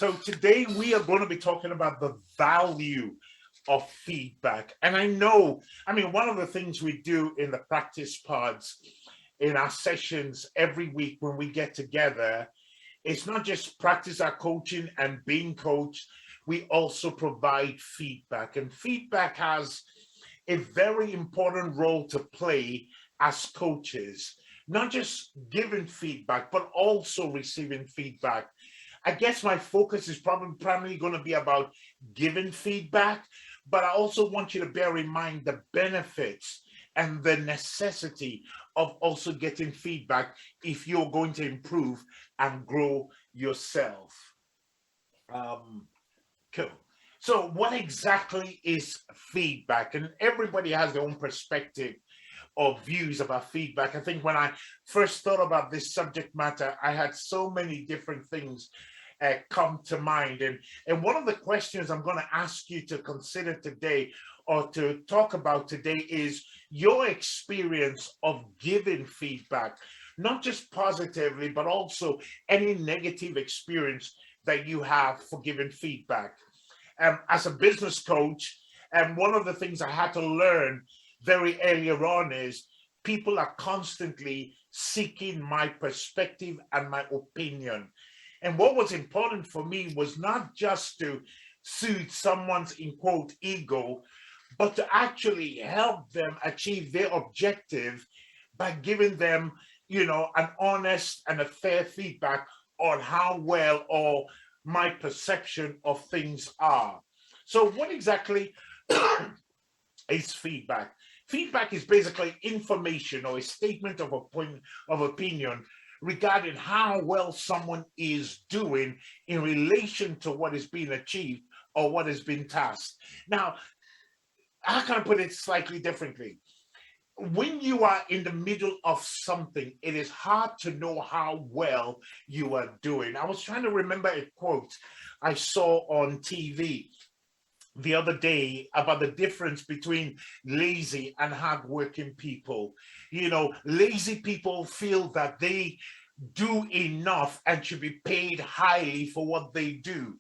So today we are going to be talking about the value of feedback. And one of the things we do in the practice pods in our sessions every week when we get together, it's not just practice our coaching and being coached, we also provide feedback. And feedback has a very important role to play as coaches, not just giving feedback, but also receiving feedback. I guess my focus is probably primarily going to be about giving feedback, but I also want you to bear in mind the benefits and the necessity of also getting feedback if you're going to improve and grow yourself. Um, cool. So, what exactly is feedback? And everybody has their own perspective or views about feedback. I think when I first thought about this subject matter, I had so many different things come to mind. And one of the questions I'm going to ask you to consider today or to talk about today is your experience of giving feedback, not just positively, but also any negative experience that you have for giving feedback. As a business coach, and one of the things I had to learn very earlier on is people are constantly seeking my perspective and my opinion. And what was important for me was not just to soothe someone's in quote ego, but to actually help them achieve their objective by giving them, an honest and a fair feedback on how well or my perception of things are. So, what exactly is feedback? Feedback is basically information or a statement of opinion regarding how well someone is doing in relation to what is being achieved or what has been tasked. Now, how can I put it slightly differently? When you are in the middle of something, it is hard to know how well you are doing. I was trying to remember a quote I saw on TV the other day about the difference between lazy and hardworking people. Lazy people feel that they do enough and should be paid highly for what they do.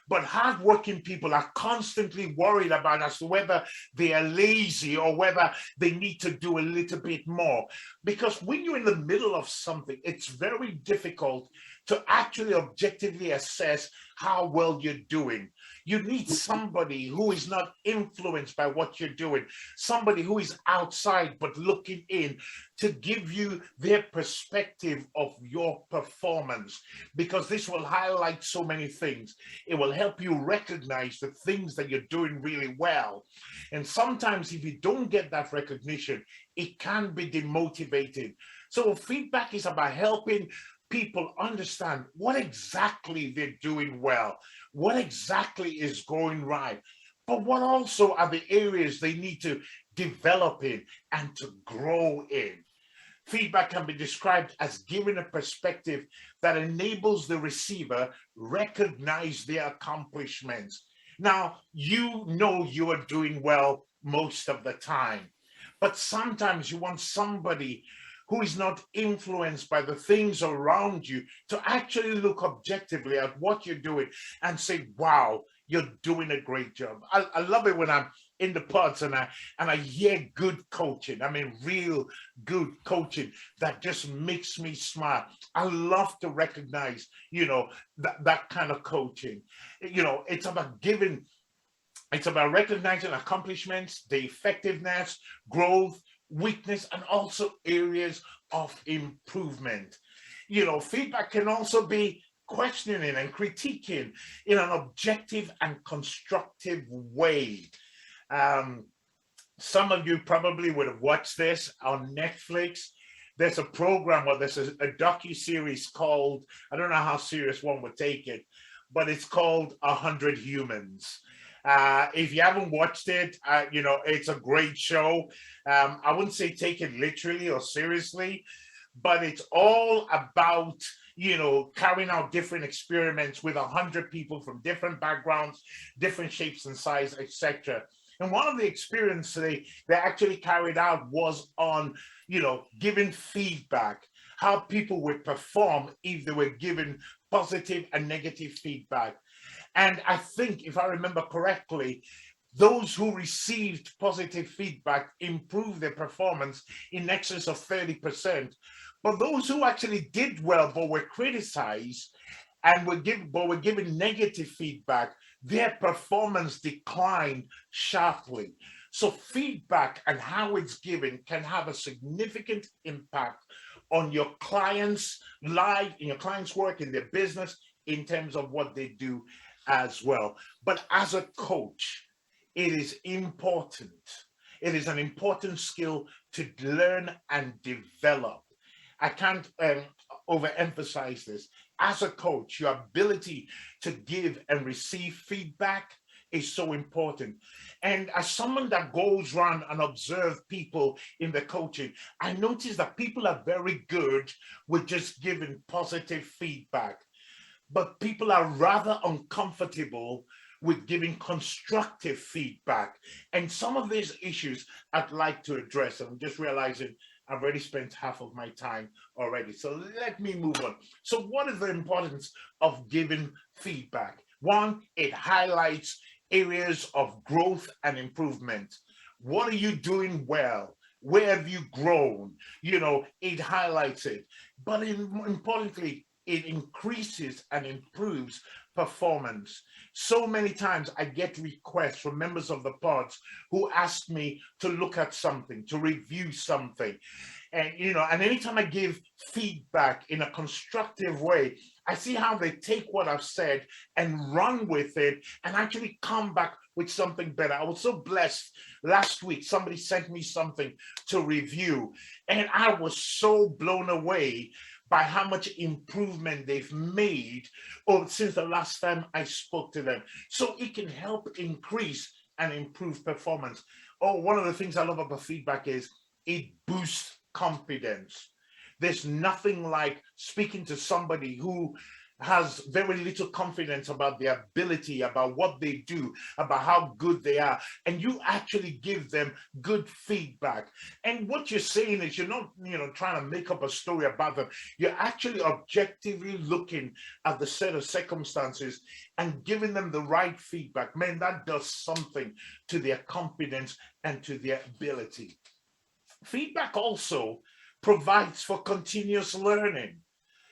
But hardworking people are constantly worried about as to whether they are lazy or whether they need to do a little bit more. Because when you're in the middle of something, it's very difficult to actually objectively assess how well you're doing. You need somebody who is not influenced by what you're doing, somebody who is outside but looking in to give you their perspective of your performance, because this will highlight so many things. It will help you recognize the things that you're doing really well. And sometimes, if you don't get that recognition, it can be demotivating. So, feedback is about helping people understand what exactly they're doing well, what exactly is going right, but what also are the areas they need to develop in and to grow in. Feedback can be described as giving a perspective that enables the receiver recognize their accomplishments. Now, you know you are doing well most of the time, but sometimes you want somebody who is not influenced by the things around you to actually look objectively at what you're doing and say, wow, you're doing a great job. I love it when I'm in the pods and I hear good coaching. I mean, real good coaching that just makes me smile. I love to recognize, that kind of coaching. It's about giving, it's about recognizing accomplishments, the effectiveness, growth, weakness, and also areas of improvement. Feedback can also be questioning and critiquing in an objective and constructive way. Um, some of you probably would have watched this on Netflix. There's a program or there's a docu-series called, I don't know how serious one would take it, but it's called 100 Humans. If you haven't watched it, it's a great show. I wouldn't say take it literally or seriously, but it's all about, carrying out different experiments with 100 people from different backgrounds, different shapes and size, etc. And one of the experiments they actually carried out was on, giving feedback. how people would perform if they were given positive and negative feedback. And I think, if I remember correctly, those who received positive feedback improved their performance in excess of 30%. But those who actually did well but were criticized and were given negative feedback, their performance declined sharply. So feedback and how it's given can have a significant impact on your clients' life, in your clients' work, in their business, in terms of what they do as well. But as a coach, it is important. It is an important skill to learn and develop. I can't overemphasize this. As a coach, your ability to give and receive feedback is so important. And as someone that goes around and observe people in the coaching, I notice that people are very good with just giving positive feedback, but people are rather uncomfortable with giving constructive feedback. And some of these issues I'd like to address. I'm just realizing I've already spent half of my time already. So let me move on. So, what is the importance of giving feedback? One, it highlights areas of growth and improvement. What are you doing well? Where have you grown? It highlights it. But importantly, it increases and improves performance. So many times I get requests from members of the pods who ask me to look at something, to review something. And anytime I give feedback in a constructive way, I see how they take what I've said and run with it and actually come back with something better. I was so blessed last week. Somebody sent me something to review, and I was so blown away by how much improvement they've made since the last time I spoke to them. So it can help increase and improve performance. Oh, one of the things I love about feedback is it boosts confidence. There's nothing like speaking to somebody who has very little confidence about their ability, about what they do, about how good they are, and you actually give them good feedback. And what you're saying is you're not, trying to make up a story about them. You're actually objectively looking at the set of circumstances and giving them the right feedback. Man, that does something to their confidence and to their ability. Feedback also provides for continuous learning.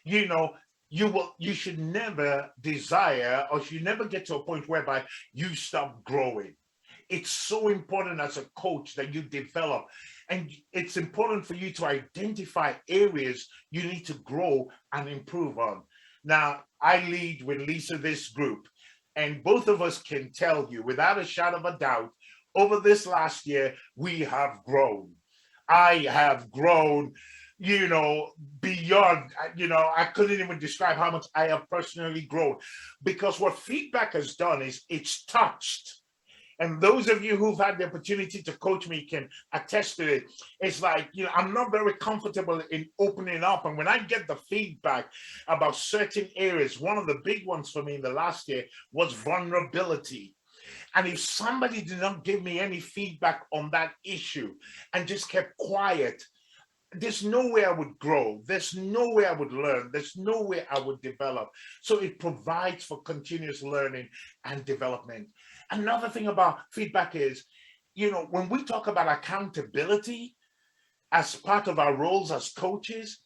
You know, you should never desire, or should never get to a point whereby you stop growing. It's so important as a coach that you develop, and it's important for you to identify areas you need to grow and improve on. Now, I lead with Lisa this group, and both of us can tell you without a shadow of a doubt, over this last year, we have grown. I have grown, beyond, I couldn't even describe how much I have personally grown, because what feedback has done is it's touched. And those of you who've had the opportunity to coach me can attest to it. It's like, I'm not very comfortable in opening up. And when I get the feedback about certain areas, one of the big ones for me in the last year was vulnerability. And if somebody did not give me any feedback on that issue and just kept quiet, there's no way I would grow. There's no way I would learn. There's no way I would develop. So it provides for continuous learning and development. Another thing about feedback is, when we talk about accountability as part of our roles as coaches,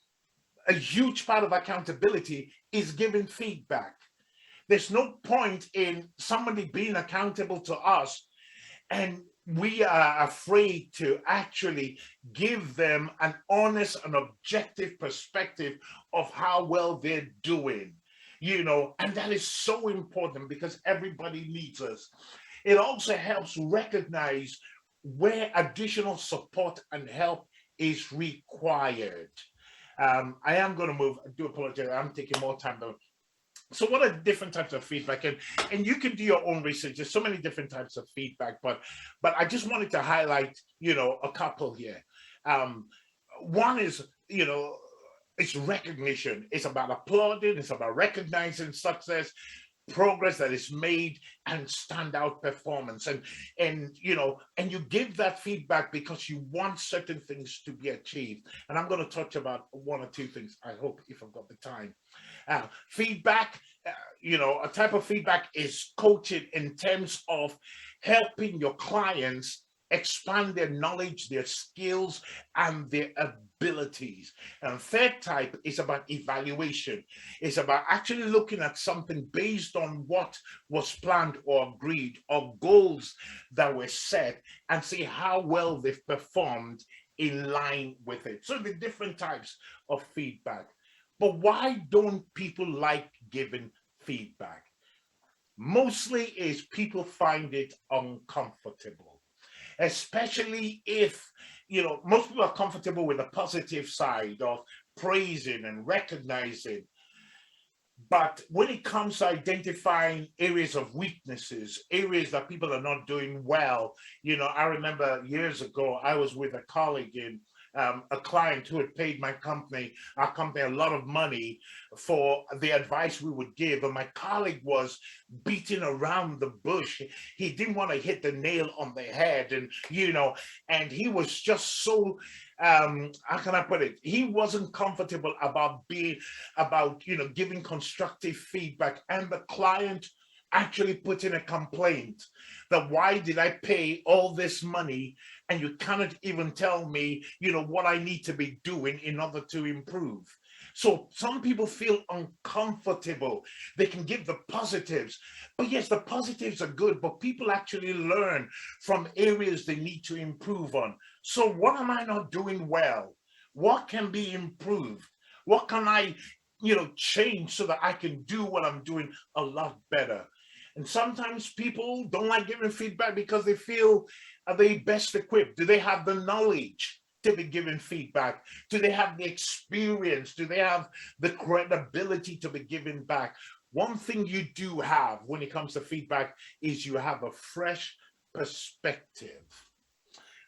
a huge part of accountability is giving feedback. There's no point in somebody being accountable to us and we are afraid to actually give them an honest and objective perspective of how well they're doing, and that is so important because everybody needs us. It also helps recognize where additional support and help is required. I am going to move. I do apologize. I'm taking more time than. So what are different types of feedback? And you can do your own research. There's so many different types of feedback, but I just wanted to highlight, a couple here. One is, it's recognition. It's about applauding. It's about recognizing success. progress that is made and standout performance, and and you give that feedback because you want certain things to be achieved. And I'm going to touch about one or two things, I hope, if I've got the time. Feedback, a type of feedback is coaching in terms of helping your clients expand their knowledge, their skills, and their abilities. And third type is about evaluation. It's about actually looking at something based on what was planned or agreed, or goals that were set, and see how well they've performed in line with it. So the different types of feedback. But why don't people like giving feedback? Mostly is people find it uncomfortable, especially if, most people are comfortable with the positive side of praising and recognizing. But when it comes to identifying areas of weaknesses, areas that people are not doing well, I remember years ago, I was with a colleague in a client who had paid our company a lot of money for the advice we would give. And my colleague was beating around the bush. He didn't want to hit the nail on the head. And he was just so, how can I put it? He wasn't comfortable about giving constructive feedback. And the client actually put in a complaint that, why did I pay all this money and you cannot even tell me, what I need to be doing in order to improve? So some people feel uncomfortable. They can give the positives, but yes, the positives are good, but people actually learn from areas they need to improve on. So what am I not doing well? What can be improved? What can I, change so that I can do what I'm doing a lot better? And sometimes people don't like giving feedback because they feel, are they best equipped? Do they have the knowledge to be giving feedback? Do they have the experience? Do they have the credibility to be giving back? One thing you do have when it comes to feedback is you have a fresh perspective.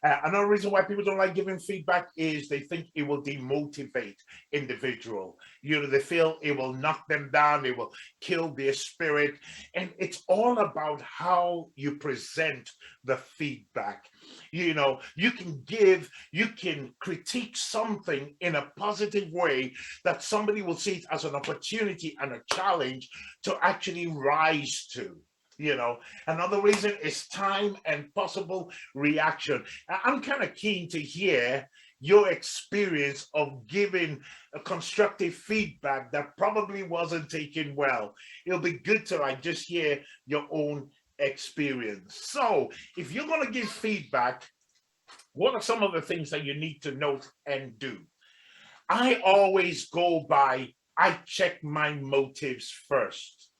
Another reason why people don't like giving feedback is they think it will demotivate individual. They feel it will knock them down, it will kill their spirit. And it's all about how you present the feedback. You can critique something in a positive way that somebody will see it as an opportunity and a challenge to actually rise to. Another reason is time and possible reaction. I'm kind of keen to hear your experience of giving a constructive feedback that probably wasn't taken well. It'll be good to just hear your own experience. So if you're going to give feedback, what are some of the things that you need to note and do? I always go by, I check my motives first.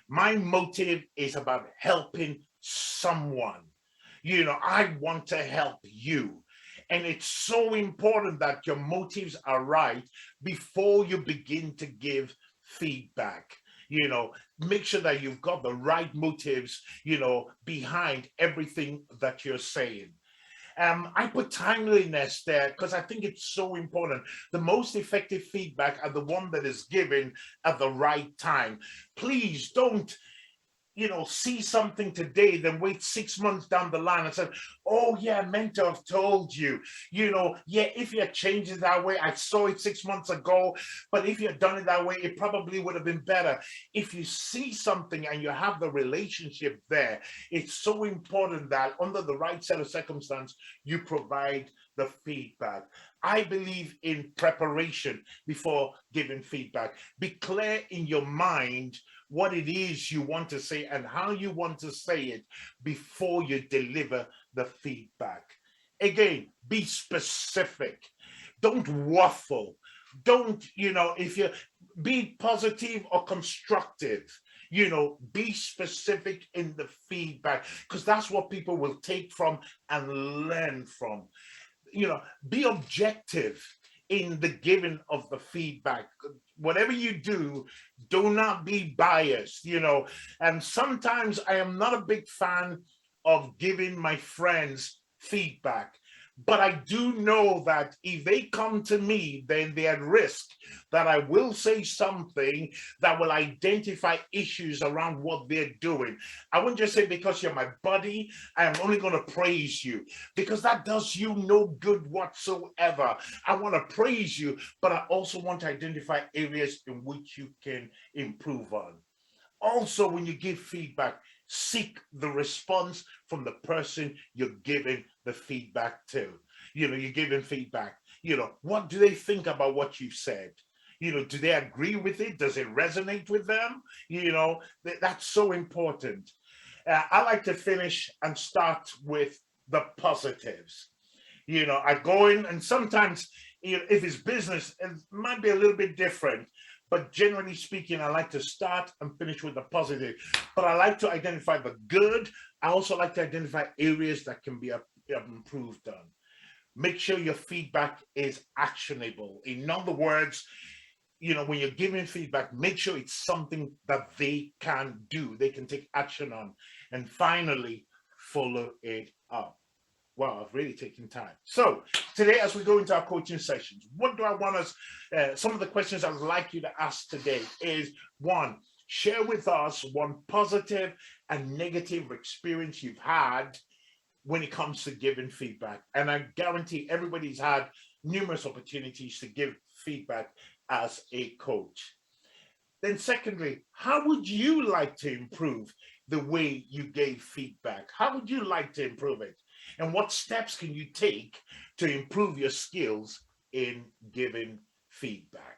My motive is about helping someone. I want to help you. And it's so important that your motives are right before you begin to give feedback. Make sure that you've got the right motives, behind everything that you're saying. I put timeliness there because I think it's so important. The most effective feedback are the one that is given at the right time. Please don't, see something today, then wait 6 months down the line and say, oh yeah, I meant to have told you, yeah, if you had changed it that way, I saw it 6 months ago, but if you had done it that way, it probably would have been better. If you see something and you have the relationship there, it's so important that under the right set of circumstances, you provide the feedback. I believe in preparation before giving feedback. Be clear in your mind what it is you want to say and how you want to say it before you deliver the feedback. Again, be specific. Don't waffle. Don't, if you be positive or constructive, be specific in the feedback, because that's what people will take from and learn from. Be objective in the giving of the feedback. Whatever you do not be biased, And sometimes I am not a big fan of giving my friends feedback But I do know that if they come to me, then they're at risk that I will say something that will identify issues around what they're doing. I wouldn't just say because you're my buddy, I am only going to praise you, because that does you no good whatsoever. I want to praise you, but I also want to identify areas in which you can improve on. Also, when you give feedback, seek the response from the person you're giving the feedback to. You're giving feedback. What do they think about what you've said? Do they agree with it? Does it resonate with them? That's so important. I like to finish and start with the positives. I go in, and sometimes, if it's business, it might be a little bit different. But generally speaking, I like to start and finish with the positive. But I like to identify the good. I also like to identify areas that can be improved on. Make sure your feedback is actionable. In other words, when you're giving feedback, make sure it's something that they can do, they can take action on. And finally, follow it up. Wow, I've really taken time. So today, as we go into our coaching sessions, what do I want us? Some of the questions I would like you to ask today is: one, share with us one positive and negative experience you've had when it comes to giving feedback. And I guarantee everybody's had numerous opportunities to give feedback as a coach. Then secondly, how would you like to improve the way you gave feedback? How would you like to improve it? And what steps can you take to improve your skills in giving feedback?